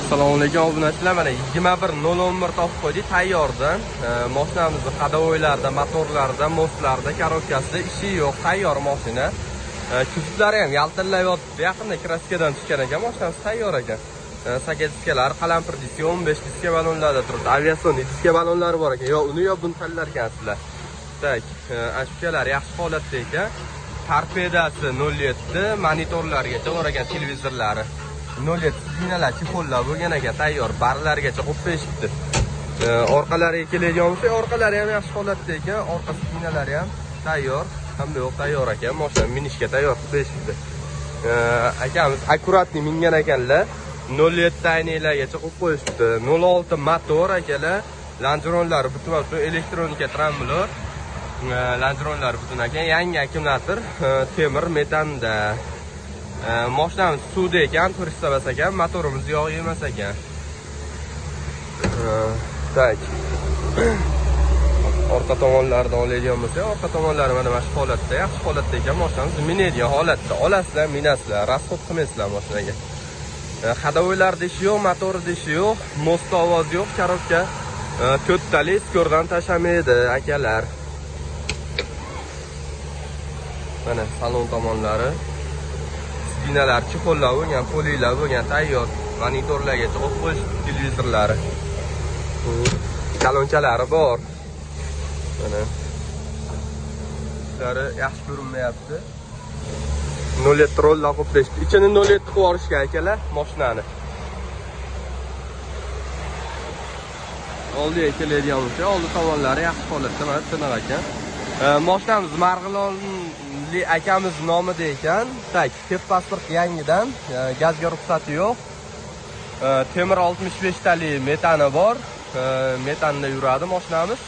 Assalomu alaykum obunachilar. Mana 21011 topib qo'ydik tayyordan. Mashinamizni hadovoylarda, motorlarda, mostlarda, karotkasida ishi yo'q, tayyor mashina. Kuzutlari ham yaltillayapti. Yaqinda kraskadan tushgan ekan, mashinamiz tayyor ekan. 8 diskalar, qalampir diska, 15 diska balonlarda turibdi. Aviasion diska balonlari bor ekan. Yo uni yo buni tanlar ekansizlar. Tak, ashkalar yaxshi holatda ekan. Torpedasi 07, monitorlargacha bor ekan, televizorlari. 07 zinalar chexollar bo'lgan ekan, tayyor, barlargacha qo'yib berishibdi. Orqalariga keladigan bo'lsa, orqalari ham yaxshi holatda ekan, orqasi zinalari ham tayyor, hamda yo'q tayyor ekan, mashina minishga tayyor qilib berishibdi. Akamiz akkuratni mingan ekanlar, 07 aynaklargacha qo'yib qo'yishibdi. 06 motor akalar, lanjronlari butun elektronika trambular, lanjronlari butun ekan, yangi akkumulyator, temir metanda. Mashinamiz suvda ekan, turist bas ekan, motorimiz yog' yemas ekan. Tak. Orqa tomonlaridan oladigan bo'lsa, orqa tomonlari mana shu holatda, yaxshi holatda ekan, mashinamiz minadigan holatda. Olasizlar, minasizlar, rasxod qilmaysizlar mashinaga. Hadovoylarda ishi yo'q, motorida ishi yo'q, most ovozi yo'q, karotka to'rttali skordan tashamaydi akalar. Mana salon tomonlari, binalar chexollar bo'lgan, polilar bo'lgan, tayyor, monitorlargacha qo'yib qo'yish, televizorlari. Kalonchalari bor. Mana. Ular yaxshi ko'rinmayapti. 07 rollar qo'yib berishdi. Ichini 07 qilib olishgan akalar mashinani. Oldiga keladigan bo'lsa, oldi tomonlari yaxshi holatda, mana tiniq ekan. Mashinamiz Marg'ilonli akamiz nomida ekan. Tak, pasport yangidan, gazga ruxsati yo'q. Temir 65 tali metani bor. Metanda yuradi mashinamiz.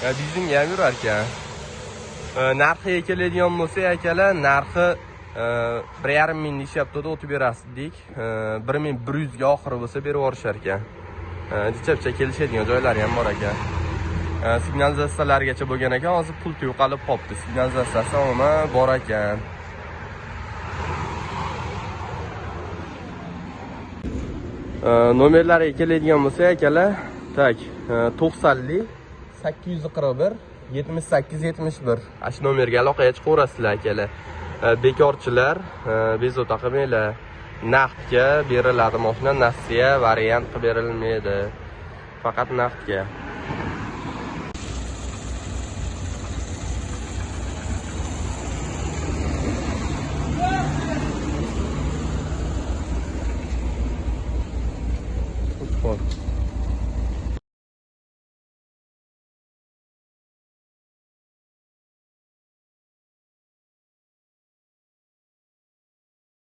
Benzinga ham yurar ekan. Narxiga keladigan bo'lsa akalar, narxi 1,5 ming deyapti, o'tib berasizdik. 1100 ga oxiri bo'lsa berib yuborishar ekan. Dichapcha kelishadigan joylari ham bor ekan. Signalizatsiyalargacha bo'lgan ekan, hozir pul yo'qolib qolibdi. Signalizatsiyasi umuman bor ekan. Nomerlariga keladigan bo'lsa akalar, tak, 90li 841 78 71. Ash nomerga aloqaga chiqaverasizlar akalar. Bekorchilar bezovta qilmanglar. Naqdga beriladi mashina, nasiya variant qilib berilmaydi. Faqat naqdga. Bak.